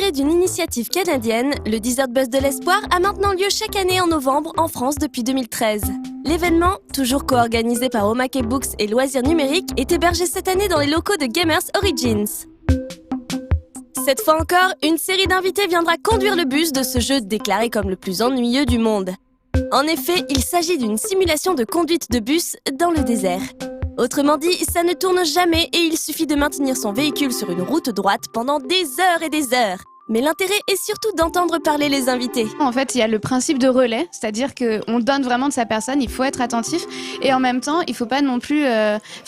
inspiré d'une initiative canadienne, le Desert Bus de l'Espoir a maintenant lieu chaque année en novembre en France depuis 2013. L'événement, toujours co-organisé par Omake Books et Loisirs Numériques, est hébergé cette année dans les locaux de Gamers Origins. Cette fois encore, une série d'invités viendra conduire le bus de ce jeu déclaré comme le plus ennuyeux du monde. En effet, il s'agit d'une simulation de conduite de bus dans le désert. Autrement dit, ça ne tourne jamais et il suffit de maintenir son véhicule sur une route droite pendant des heures et des heures. Mais l'intérêt est surtout d'entendre parler les invités. En fait, il y a le principe de relais, c'est-à-dire qu'on donne vraiment de sa personne, il faut être attentif. Et en même temps, il ne faut pas non plus...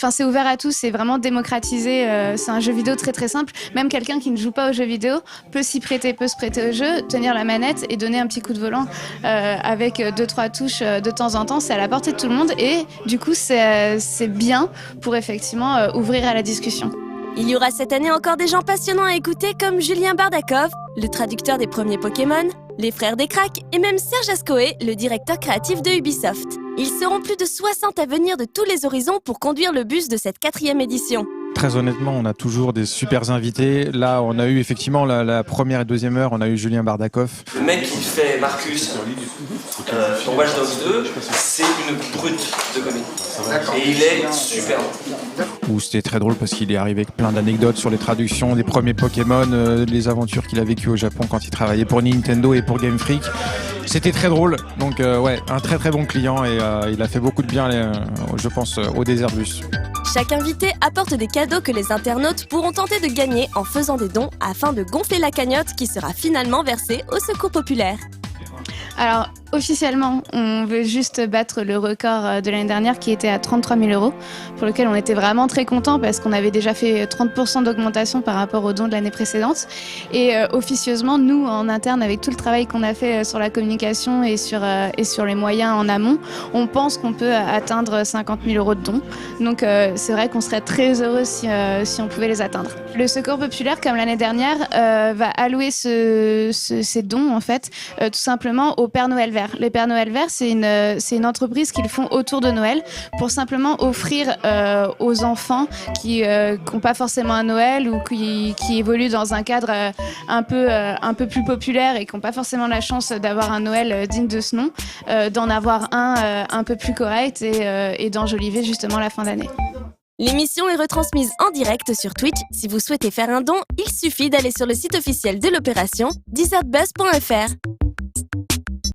c'est ouvert à tous, c'est vraiment démocratisé. C'est un jeu vidéo très très simple. Même quelqu'un qui ne joue pas aux jeux vidéo peut s'y prêter, peut se prêter au jeu, tenir la manette et donner un petit coup de volant avec 2-3 touches de temps en temps. C'est à la portée de tout le monde et du coup, c'est bien pour effectivement ouvrir à la discussion. Il y aura cette année encore des gens passionnants à écouter comme Julien Bardakov, le traducteur des premiers Pokémon, les frères des Cracks et même Serge Ascoé, le directeur créatif de Ubisoft. Ils seront plus de 60 à venir de tous les horizons pour conduire le bus de cette 4e édition. Très honnêtement, on a toujours des super invités. Là, on a eu effectivement la première et deuxième heure, on a eu Julien Bardakov. Le mec qui fait Marcus dans Watch Dogs 2, c'est une brute de comédie. Et il est super bon. Où c'était très drôle parce qu'il est arrivé avec plein d'anecdotes sur les traductions des premiers Pokémon, les aventures qu'il a vécues au Japon quand il travaillait pour Nintendo et pour Game Freak. C'était très drôle, donc un très très bon client et il a fait beaucoup de bien, je pense, au Desert Bus. Chaque invité apporte des cadeaux que les internautes pourront tenter de gagner en faisant des dons afin de gonfler la cagnotte qui sera finalement versée au Secours Populaire. Alors, officiellement, on veut juste battre le record de l'année dernière qui était à 33 000 €, pour lequel on était vraiment très contents parce qu'on avait déjà fait 30% d'augmentation par rapport aux dons de l'année précédente. Et officieusement, nous, en interne, avec tout le travail qu'on a fait sur la communication et sur les moyens en amont, on pense qu'on peut atteindre 50 000 € de dons. Donc, c'est vrai qu'on serait très heureux si on pouvait les atteindre. Le Secours Populaire, comme l'année dernière, va allouer ces dons, en fait, tout simplement au Père Noël Vert. Le Père Noël Vert, c'est une entreprise qu'ils font autour de Noël pour simplement offrir aux enfants qui n'ont pas forcément un Noël ou qui évoluent dans un cadre un peu plus populaire et qui n'ont pas forcément la chance d'avoir un Noël digne de ce nom, d'en avoir un peu plus correct et d'enjoliver justement la fin d'année. L'émission est retransmise en direct sur Twitch. Si vous souhaitez faire un don, il suffit d'aller sur le site officiel de l'opération, desertbus.fr.